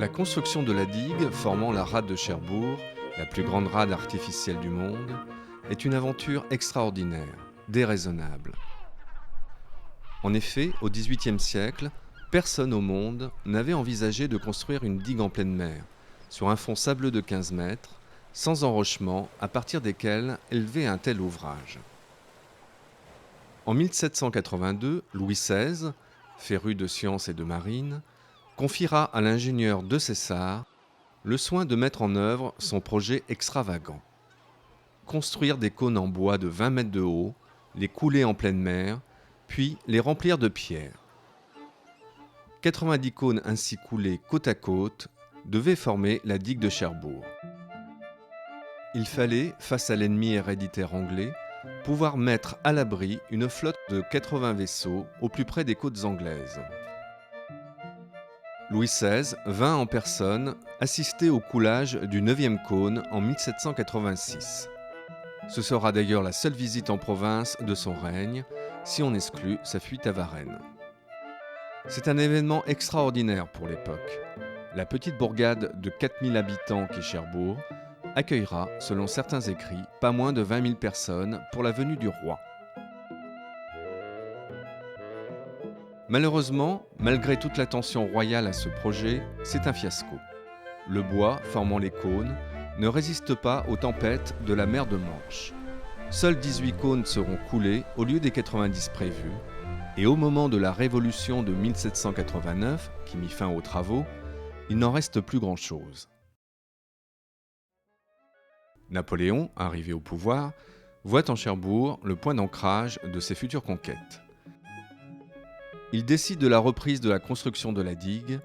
La construction de la digue formant la rade de Cherbourg, la plus grande rade artificielle du monde, est une aventure extraordinaire, déraisonnable. En effet, au XVIIIe siècle, personne au monde n'avait envisagé de construire une digue en pleine mer, sur un fond sableux de 15 mètres, sans enrochement, à partir desquels élever un tel ouvrage. En 1782, Louis XVI, féru de sciences et de marine, confiera à l'ingénieur de Cessart le soin de mettre en œuvre son projet extravagant. Construire des cônes en bois de 20 mètres de haut, les couler en pleine mer, puis les remplir de pierres. 90 cônes ainsi coulés côte à côte devaient former la digue de Cherbourg. Il fallait, face à l'ennemi héréditaire anglais, pouvoir mettre à l'abri une flotte de 80 vaisseaux au plus près des côtes anglaises. Louis XVI vint en personne assister au coulage du 9e cône en 1786. Ce sera d'ailleurs la seule visite en province de son règne, si on exclut sa fuite à Varennes. C'est un événement extraordinaire pour l'époque. La petite bourgade de 4000 habitants qu'est Cherbourg accueillera, selon certains écrits, pas moins de 20 000 personnes pour la venue du roi. Malheureusement, malgré toute l'attention royale à ce projet, c'est un fiasco. Le bois, formant les cônes, ne résiste pas aux tempêtes de la mer de Manche. Seuls 18 cônes seront coulés au lieu des 90 prévus, et au moment de la Révolution de 1789, qui mit fin aux travaux, il n'en reste plus grand-chose. Napoléon, arrivé au pouvoir, voit en Cherbourg le point d'ancrage de ses futures conquêtes. Il décide de la reprise de la construction de la digue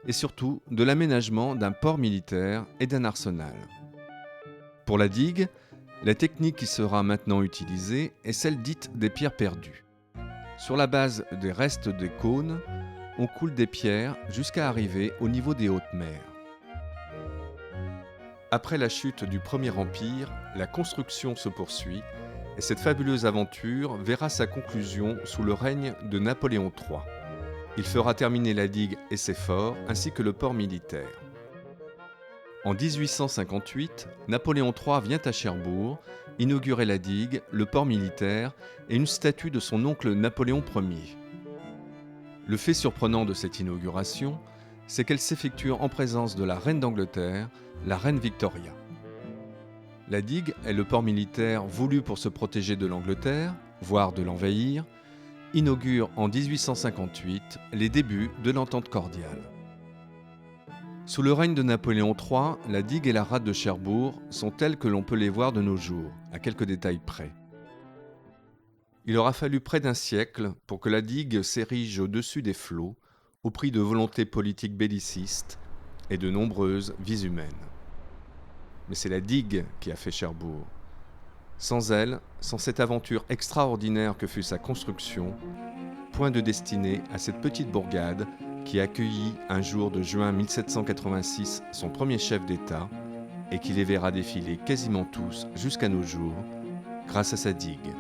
et surtout de l'aménagement d'un port militaire et d'un arsenal. Pour la digue, la technique qui sera maintenant utilisée est celle dite des pierres perdues. Sur la base des restes des cônes, on coule des pierres jusqu'à arriver au niveau des hautes mers. Après la chute du Premier Empire, la construction se poursuit et cette fabuleuse aventure verra sa conclusion sous le règne de Napoléon III. Il fera terminer la digue et ses forts, ainsi que le port militaire. En 1858, Napoléon III vient à Cherbourg inaugurer la digue, le port militaire et une statue de son oncle Napoléon Ier. Le fait surprenant de cette inauguration, c'est qu'elle s'effectue en présence de la reine d'Angleterre, la reine Victoria. La digue est le port militaire voulu pour se protéger de l'Angleterre, voire de l'envahir, inaugure en 1858 les débuts de l'entente cordiale. Sous le règne de Napoléon III, la digue et la rade de Cherbourg sont telles que l'on peut les voir de nos jours, à quelques détails près. Il aura fallu près d'un siècle pour que la digue s'érige au-dessus des flots, au prix de volontés politiques bellicistes et de nombreuses vies humaines. Mais c'est la digue qui a fait Cherbourg. Sans elle, sans cette aventure extraordinaire que fut sa construction, point de destinée à cette petite bourgade qui accueillit un jour de juin 1786 son premier chef d'État et qui les verra défiler quasiment tous jusqu'à nos jours grâce à sa digue.